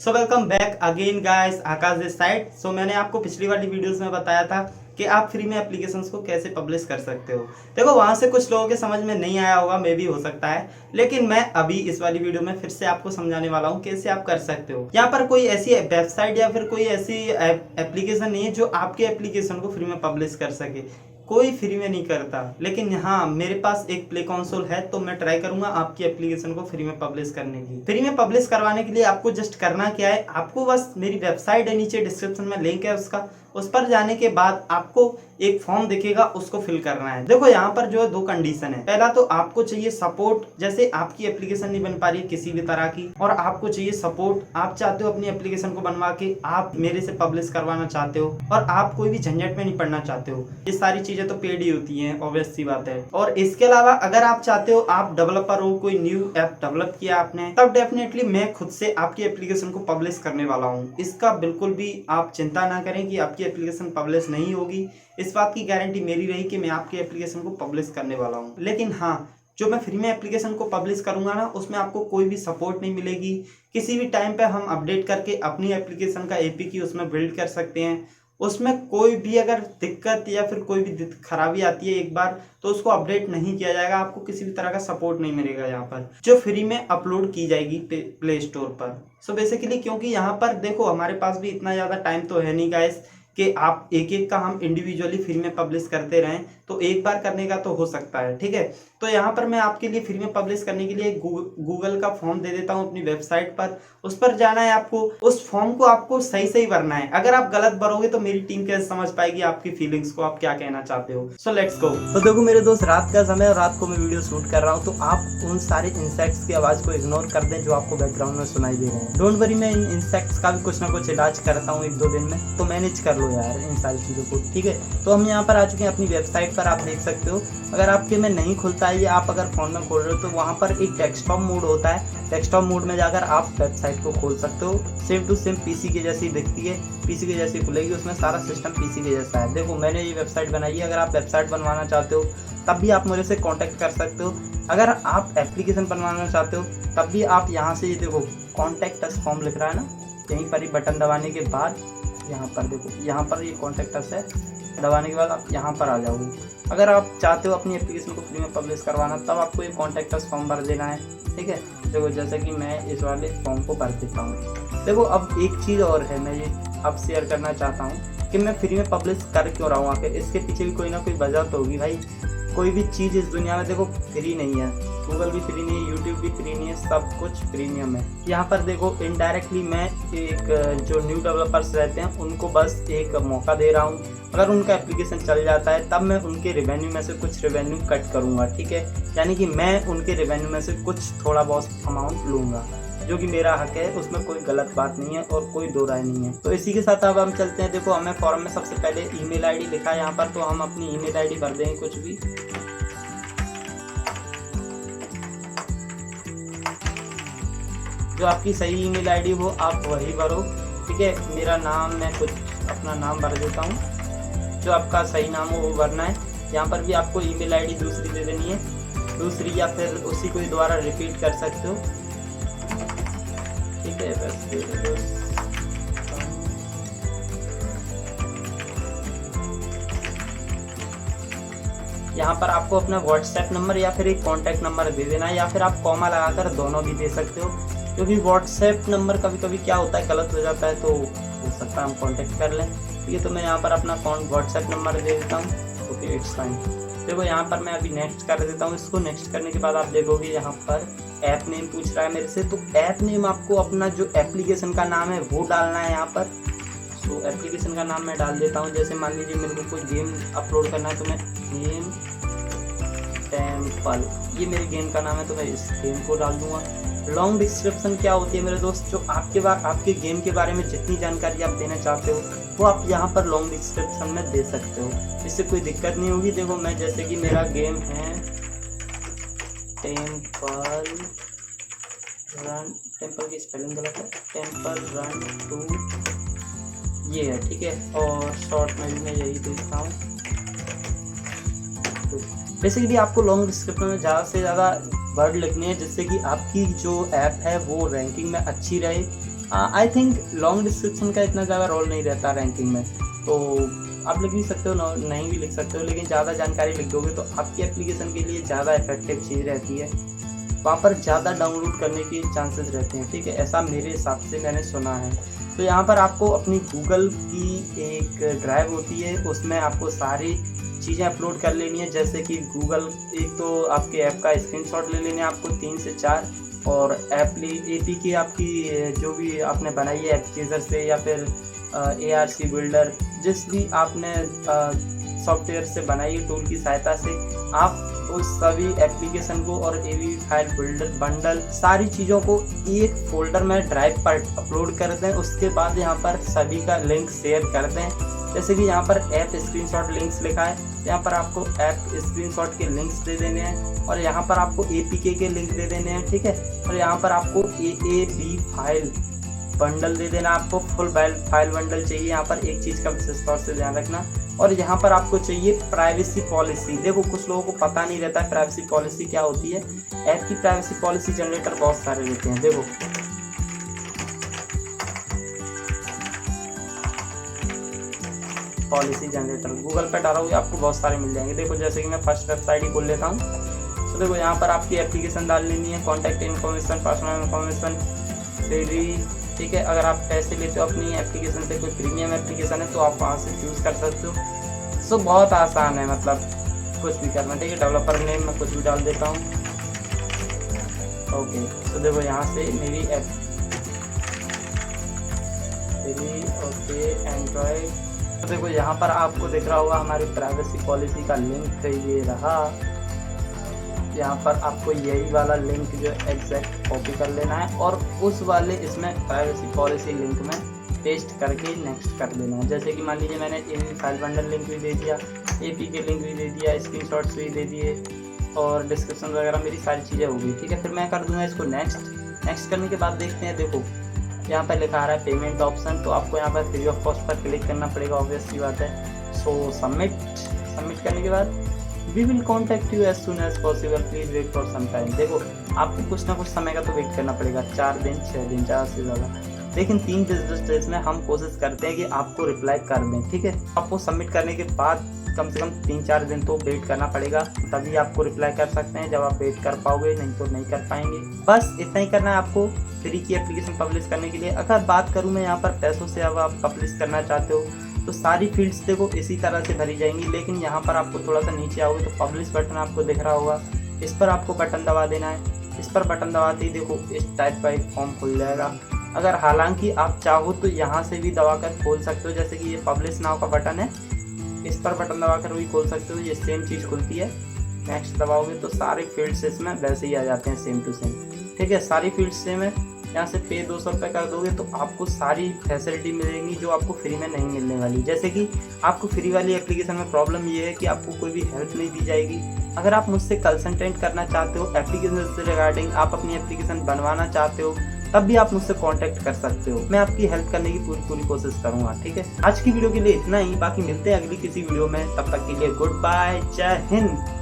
So welcome back again guys, Akash this side. So मैंने आपको पिछली वाली वीडियोस में बताया था कि आप फ्री में एप्लीकेशंस को कैसे पब्लिश कर सकते हो। देखो वहां से कुछ लोगों के समझ में नहीं आया होगा, मे भी हो सकता है, लेकिन मैं अभी इस वाली वीडियो में फिर से आपको समझाने वाला हूँ कैसे आप कर सकते हो। यहाँ पर कोई ऐसी वेबसाइट या फिर कोई ऐसी एप्लीकेशन नहीं है जो आपके एप्लीकेशन को फ्री में पब्लिश कर सके। कोई फ्री में नहीं करता, लेकिन हाँ मेरे पास एक प्ले कंसोल है, तो मैं ट्राई करूंगा आपकी एप्लीकेशन को फ्री में पब्लिश करने की। फ्री में पब्लिश करवाने के लिए आपको जस्ट करना क्या है, आपको बस मेरी वेबसाइट है, नीचे डिस्क्रिप्शन में लिंक है उसका, उस पर जाने के बाद आपको एक फॉर्म दिखेगा, उसको फिल करना है। देखो यहाँ पर जो है दो कंडीशन है। पहला तो आपको चाहिए सपोर्ट, जैसे आपकी एप्लीकेशन नहीं बन पा रही है किसी भी तरह की और आपको चाहिए सपोर्ट, आप चाहते हो अपनी एप्लीकेशन को बनवा के आप मेरे से पब्लिश करवाना चाहते हो और आप कोई भी झंझट में नहीं पड़ना चाहते हो। ये सारी चीजें तो पेड ही होती हैं, ऑब्वियस सी बात है। और इसके अलावा अगर आप चाहते हो, आप डेवलपर हो, कोई न्यू ऐप डेवलप किया आपने, तब डेफिनेटली मैं खुद से आपकी एप्लीकेशन को पब्लिश करने वाला हूँ। इसका बिल्कुल भी आप चिंता ना करें कि आपकी एप्लीकेशन पब्लिश नहीं होगी। इस बात की गारंटी मेरी रही कि मैं आपकी एप्लीकेशन को पब्लिश करने वाला हूँ। लेकिन हाँ, जो मैं फ्री में एप्लीकेशन को पब्लिश करूंगा ना, उसमें आपको कोई भी सपोर्ट नहीं मिलेगी। किसी भी टाइम पे हम अपडेट करके अपनी एप्लीकेशन का एपीके उसमें बिल्ड कर सकते हैं। उसमें कोई भी अगर दिक्कत या फिर कोई भी खराबी आती है एक बार, तो उसको अपडेट नहीं किया जाएगा। आपको किसी भी तरह का सपोर्ट नहीं मिलेगा यहाँ पर, जो फ्री में अपलोड की जाएगी प्ले स्टोर पर। सो बेसिकली क्योंकि यहाँ पर देखो हमारे पास भी इतना ज़्यादा टाइम तो है नहीं गाइस कि आप एक एक का हम इंडिविजुअली फ्री में पब्लिश करते रहें, तो एक बार करने का तो हो सकता है, ठीक है। तो यहाँ पर मैं आपके लिए फ्री में पब्लिश करने के लिए गूगल का फॉर्म दे देता हूँ अपनी वेबसाइट पर। उस पर जाना है आपको, उस फॉर्म को आपको सही सही भरना है। अगर आप गलत भरोगे तो मेरी टीम कैसे समझ पाएगी आपकी फीलिंग्स को, आप क्या कहना चाहते हो। So let's go. तो देखो मेरे दोस्त, रात का समय और रात को मैं वीडियो शूट कर रहा हूँ, तो आप उन सारे इंसेक्ट्स की आवाज को इग्नोर कर दें जो आपको बैकग्राउंड में सुनाई दे रहे हैं। डोंट वरी, मैं इन इंसेक्ट्स का भी कुछ ना कुछ इलाज करता हूँ 1-2 दिन में, तो मैनेज कर लो यार इन सारी चीज़ों को, ठीक है। तो हम यहाँ पर आ चुके हैं अपनी वेबसाइट पर, आप देख सकते हो। अगर आपके में नहीं खुलता है, या आप अगर फोन में खोल रहे हो, तो वहाँ पर एक डेस्कटॉप मोड होता है। डेस्कटॉप मोड में जाकर आप वेबसाइट को खोल सकते हो। सेम टू सेम पीसी के जैसी दिखती है, पीसी के जैसी खुलेगी, उसमें सारा सिस्टम पीसी के जैसा है। देखो मैंने ये वेबसाइट बनाई है। अगर आप वेबसाइट बनवाना चाहते हो तब भी आप मुझे से कांटेक्ट कर सकते हो। अगर आप एप्लीकेशन बनवाना चाहते हो तब भी आप यहाँ से, ये देखो कॉन्टैक्ट अस फॉर्म लिख रहा है ना, यहीं पर ही बटन दबाने के बाद यहाँ पर देखो, यहाँ पर ये कॉन्टैक्ट अस है, दबाने के बाद आप यहाँ पर आ जाओगे। अगर आप चाहते हो अपनी एप्लीकेशन को फ्री में पब्लिश करवाना, तब आपको ये कॉन्टैक्ट अस फॉर्म भर देना है, ठीक है। देखो जैसे कि मैं इस वाले फॉर्म को भर देता हूँ। देखो अब एक चीज़ और है, मैं ये अब शेयर करना चाहता हूँ कि मैं फ्री में पब्लिश कर क्यों रहा हूँ। आखिर इसके पीछे भी कोई ना कोई वजह तो होगी भाई। कोई भी चीज़ इस दुनिया में देखो फ्री नहीं है। गूगल भी फ्री नहीं है, यूट्यूब भी फ्री नहीं है, सब कुछ प्रीमियम है। यहाँ पर देखो इनडायरेक्टली मैं एक जो न्यू डेवलपर्स रहते हैं उनको बस एक मौका दे रहा हूँ। अगर उनका एप्लीकेशन चल जाता है तब मैं उनके रेवेन्यू में से कुछ रेवेन्यू कट करूँगा, ठीक है। यानी कि मैं उनके रेवेन्यू में से कुछ थोड़ा बहुत अमाउंट लूँगा, जो कि मेरा हक है, उसमें कोई गलत बात नहीं है और कोई दो राय नहीं है। तो इसी के साथ अब हम चलते हैं। देखो हमें फॉर्म में सबसे पहले ईमेल आईडी लिखा है यहाँ पर, तो हम अपनी ईमेल आईडी भर देंगे कुछ भी। जो आपकी सही ईमेल आईडी हो आप वही भरो, ठीक है। मेरा नाम, मैं कुछ अपना नाम भर देता हूँ, जो आपका सही नाम हो वो भरना है। यहाँ पर भी आपको ईमेल आईडी दूसरी दे देनी है, दूसरी, या फिर उसी को दोबारा रिपीट कर सकते हो, ठीक है। बस यहाँ पर आपको अपना व्हाट्सएप नंबर या फिर एक कॉन्टैक्ट नंबर दे देना है, या फिर आप कॉमा लगाकर दोनों भी दे सकते हो, क्योंकि व्हाट्सएप नंबर कभी कभी क्या होता है गलत हो जाता है, तो हो सकता है हम कॉन्टैक्ट कर लें, ठीक है। तो मैं यहाँ पर अपना व्हाट्सएप नंबर दे देता हूँ, ओके इट्स फाइन। देखो यहाँ पर मैं अभी नेक्स्ट कर देता हूँ। इसको नेक्स्ट करने के बाद आप देखोगे यहाँ पर ऐप नेम पूछ रहा है मेरे से, तो ऐप नेम आपको अपना जो एप्लीकेशन का नाम है वो डालना है यहाँ पर। तो एप्लीकेशन का नाम मैं डाल देता हूँ। जैसे मान लीजिए मेरे को कोई गेम अपलोड करना है, तो मैं गेम टेम्पल, ये मेरे गेम का नाम है, तो मैं इस गेम को डाल दूंगा। लॉन्ग डिस्क्रिप्शन क्या होती है मेरे दोस्त, जो आपके गेम के बारे में जितनी जानकारी आप देना चाहते हो वो आप यहाँ पर लॉन्ग डिस्क्रिप्शन में दे सकते हो, इससे कोई दिक्कत नहीं होगी। देखो मैं, जैसे कि मेरा गेम है टेम्पल रन, टेम्पल की स्पेलिंग गलत है, टेम्पल रन 2 ये है, ठीक है। और शॉर्ट में भी मैं यही देता हूँ। बेसिकली आपको लॉन्ग डिस्क्रिप्शन में ज़्यादा से ज़्यादा वर्ड लिखने हैं, जिससे कि आपकी जो ऐप है वो रैंकिंग में अच्छी रहे, आई थिंक लॉन्ग डिस्क्रिप्शन का इतना ज़्यादा रोल नहीं रहता रैंकिंग में, तो आप लिख भी सकते हो, नहीं भी लिख सकते हो, लेकिन ज़्यादा जानकारी लिख दोगे तो आपकी एप्लीकेशन के लिए ज़्यादा इफेक्टिव चीज़ रहती है, वहाँ पर ज़्यादा डाउनलोड करने के चांसेस रहते हैं। ठीक है, ऐसा मेरे हिसाब से मैंने सुना है। तो यहाँ पर आपको अपनी गूगल की एक ड्राइव होती है, उसमें आपको सारी चीज़ें अपलोड कर लेनी है, जैसे कि गूगल, एक तो आपके ऐप का स्क्रीनशॉट ले लेने आपको 3 से 4, और एपी की आपकी जो भी आपने बनाई है एपचेजर से या फिर ARC बिल्डर, जिस भी आपने सॉफ्टवेयर से बनाई है टूल की सहायता से, आप उस सभी एप्लीकेशन को और AV फाइल बिल्डर बंडल सारी चीज़ों को एक फोल्डर में ड्राइव पर अपलोड कर दें। उसके बाद यहाँ पर सभी का लिंक शेयर कर दें। जैसे कि यहाँ पर ऐप स्क्रीनशॉट लिंक्स लिखा है, यहाँ पर आपको ऐप स्क्रीनशॉट के लिंक्स दे देने हैं, और यहाँ पर आपको APK के लिंक दे देने हैं। ठीक है, और यहाँ पर आपको AAB फाइल बंडल दे देना, आपको फुल फाइल बंडल चाहिए। यहाँ पर एक चीज़ का विशेष तौर से ध्यान रखना, और यहाँ पर आपको चाहिए प्राइवेसी पॉलिसी। देखो कुछ लोगों को पता नहीं रहता है प्राइवेसी पॉलिसी क्या होती है। ऐप की प्राइवेसी पॉलिसी जनरेटर बहुत सारे रहते हैं। देखो पॉलिसी जनरेटर गूगल पे डालोगे आपको बहुत सारे मिल जाएंगे। देखो जैसे कि मैं फर्स्ट वेबसाइट ही खोल लेता हूँ, तो देखो यहाँ पर आपकी एप्लीकेशन डाल लेनी है, contact information, personal information, free. ठीक है, अगर आप पैसे लेते हो अपनी एप्लीकेशन से, कोई प्रीमियम एप्लीकेशन है तो आप वहाँ से चूज़ कर सकते हो। सो बहुत आसान है, मतलब कुछ भी करना। ठीक है, डेवलपर नेम मैं कुछ भी डाल देता हूँ। ओके, तो देखो यहाँ से मेरी ऐप ओके एंड्रॉयड, तो देखो यहाँ पर आपको दिख रहा होगा हमारी प्राइवेसी पॉलिसी का लिंक ये रहा। यहाँ पर आपको यही वाला लिंक जो एग्जैक्ट कॉपी कर लेना है और उस वाले इसमें प्राइवेसी पॉलिसी लिंक में पेस्ट करके नेक्स्ट कर देना है। जैसे कि मान लीजिए मैंने AV फाइल बंडल लिंक भी दे दिया, APK लिंक भी दे दिया, स्क्रीनशॉट्स भी दे दिए, और डिस्क्रिप्शन वगैरह मेरी सारी चीज़ें हो गई। ठीक है, फिर मैं कर दूँगा इसको नेक्स्ट करने के बाद देखते हैं। देखो यहाँ पर लिखा आ रहा है पेमेंट ऑप्शन, तो आपको यहाँ पर free of cost per click करना पड़ेगा, ऑब्वियस सी बात है। सो सबमिट करने के बाद we will contact you as soon as possible, please wait for some time. देखो आपको कुछ ना कुछ समय का तो वेट करना पड़ेगा, 4 दिन 6 दिन ज़्यादा से ज़्यादा, लेकिन 3 बिजनेस डेज में हम कोशिश करते हैं कि आपको रिप्लाई कर दें। ठीक है, आपको सबमिट करने के बाद कम से कम 3-4 दिन तो वेट करना पड़ेगा, तभी आपको रिप्लाई कर सकते हैं। जब आप वेट कर पाओगे, नहीं तो नहीं कर पाएंगे। बस इतना ही करना है आपको फ्री की एप्लीकेशन पब्लिश करने के लिए। अगर बात करूँ मैं यहाँ पर पैसों से, अब आप पब्लिश करना चाहते हो तो सारी फील्ड्स देखो इसी तरह से भरी जाएंगी, लेकिन यहाँ पर आपको थोड़ा सा नीचे आओगे तो पब्लिश बटन आपको दिख रहा होगा, इस पर आपको बटन दबा देना है। इस पर बटन दबाते ही देखो इस टाइप का एक फॉर्म खुल जाएगा। अगर हालांकि आप चाहो तो यहाँ से भी दबाकर खोल सकते हो, जैसे कि ये पब्लिश नाउ का बटन है, इस पर बटन दबाकर भी खोल सकते हो, ये सेम चीज़ खुलती है। नेक्स्ट दबाओगे तो सारे फील्ड्स इसमें वैसे ही आ जाते हैं, सेम टू सेम। ठीक है, सारी फील्ड्स सेम है। यहाँ से पे 200 रुपये कर दोगे तो आपको सारी फैसिलिटी मिलेंगी जो आपको फ्री में नहीं मिलने वाली। जैसे कि आपको फ्री वाली एप्लीकेशन में प्रॉब्लम ये है कि आपको कोई भी हेल्प नहीं दी जाएगी। अगर आप मुझसे कंसल्टेंट करना चाहते हो एप्लीकेशन से रिगार्डिंग, आप अपनी एप्लीकेशन बनवाना चाहते हो, तब भी आप मुझसे कांटेक्ट कर सकते हो। मैं आपकी हेल्प करने की पूरी कोशिश करूँगा। ठीक है, आज की वीडियो के लिए इतना ही, बाकी मिलते हैं अगली किसी वीडियो में। तब तक के लिए गुड बाय, जय हिंद।